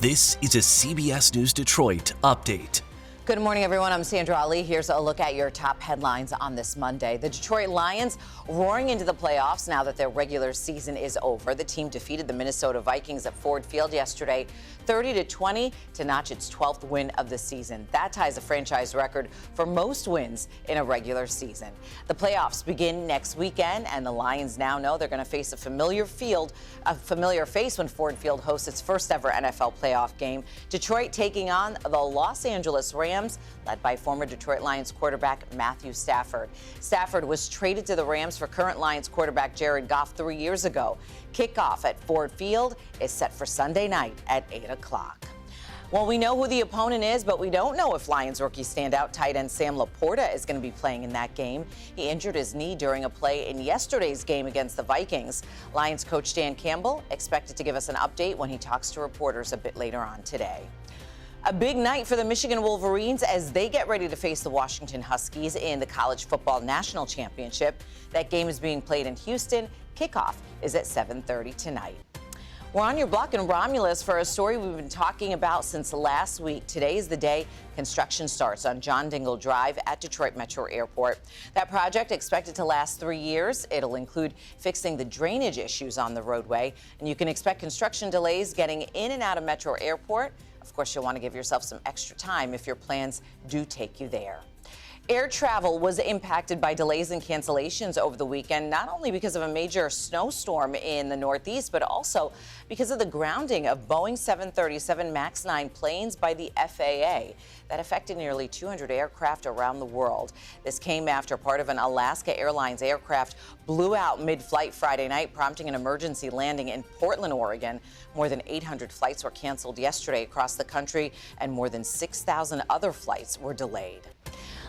This is a CBS News Detroit update. Good morning, everyone. I'm Sandra Ali. Here's a look at your top headlines on this Monday. The Detroit Lions roaring into the playoffs now that their regular season is over. The team defeated the Minnesota Vikings at Ford Field yesterday, 30-20, to notch its 12th win of the season. That ties a franchise record for most wins in a regular season. The playoffs begin next weekend, and the Lions now know they're going to face a familiar face when Ford Field hosts its first ever NFL playoff game. Detroit taking on the Los Angeles Rams, led by former Detroit Lions quarterback Matthew Stafford. Stafford was traded to the Rams for current Lions quarterback Jared Goff 3 years ago. Kickoff at Ford Field is set for Sunday night at 8 o'clock. Well, we know who the opponent is, but we don't know if Lions rookie standout tight end Sam Laporta is going to be playing in that game. He injured his knee during a play in yesterday's game against the Vikings. Lions coach Dan Campbell expected to give us an update when he talks to reporters a bit later on today. A big night for the Michigan Wolverines as they get ready to face the Washington Huskies in the College Football National Championship. That game is being played in Houston. Kickoff is at 7:30 tonight. We're on your block in Romulus for a story we've been talking about since last week. Today is the day construction starts on John Dingell Drive at Detroit Metro Airport. That project expected to last 3 years. It'll include fixing the drainage issues on the roadway, and you can expect construction delays getting in and out of Metro Airport. Of course, you'll want to give yourself some extra time if your plans do take you there. Air travel was impacted by delays and cancellations over the weekend, not only because of a major snowstorm in the Northeast, but also because of the grounding of Boeing 737 MAX 9 planes by the FAA. That affected nearly 200 aircraft around the world. This came after part of an Alaska Airlines aircraft blew out mid-flight Friday night, prompting an emergency landing in Portland, Oregon. More than 800 flights were canceled yesterday across the country, and more than 6,000 other flights were delayed.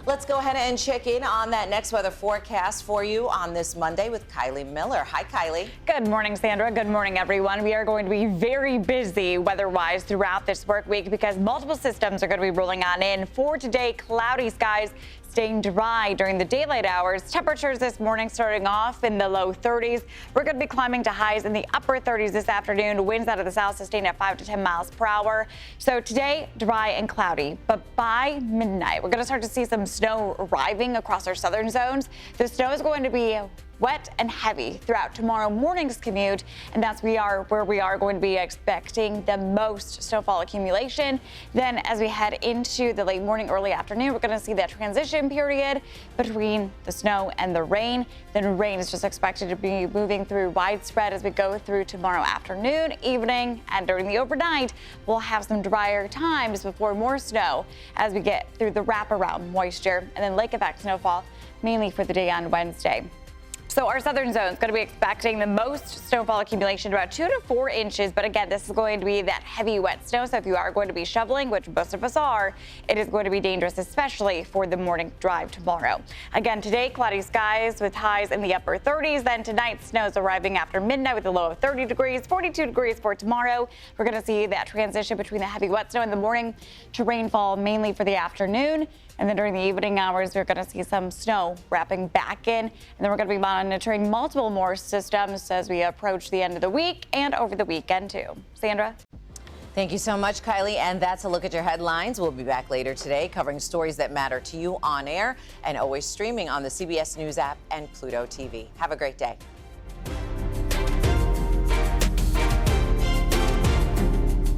Let's go ahead and check in on that next weather forecast for you on this Monday with Kylie Miller. Hi, Kylie. Good morning, Sandra. Good morning, everyone. We are going to be very busy weather-wise throughout this work week because multiple systems are going to be rolling on in. For today, cloudy skies, staying dry during the daylight hours. Temperatures this morning starting off in the low 30s. We're going to be climbing to highs in the upper 30s this afternoon. Winds out of the south sustained at 5 to 10 miles per hour. So today, dry and cloudy. But by midnight, we're going to start to see some snow arriving across our southern zones. The snow is going to be wet and heavy throughout tomorrow morning's commute, and that's where we are going to be expecting the most snowfall accumulation. Then as we head into the late morning, early afternoon, we're going to see that transition period between the snow and the rain. Then rain is just expected to be moving through widespread as we go through tomorrow afternoon, evening, and during the overnight. We'll have some drier times before more snow as we get through the wraparound moisture, and then lake effect snowfall mainly for the day on Wednesday. So our southern zone is going to be expecting the most snowfall accumulation, about 2 to 4 inches. But again, this is going to be that heavy wet snow. So if you are going to be shoveling, which most of us are, it is going to be dangerous, especially for the morning drive tomorrow. Again, today, cloudy skies with highs in the upper 30s. Then tonight, snow is arriving after midnight with a low of 30 degrees, 42 degrees for tomorrow. We're going to see that transition between the heavy wet snow in the morning to rainfall mainly for the afternoon. And then during the evening hours, we're going to see some snow wrapping back in. And then we're going to be monitoring multiple more systems as we approach the end of the week and over the weekend, too. Sandra? Thank you so much, Kylie. And that's a look at your headlines. We'll be back later today covering stories that matter to you on air and always streaming on the CBS News app and Pluto TV. Have a great day.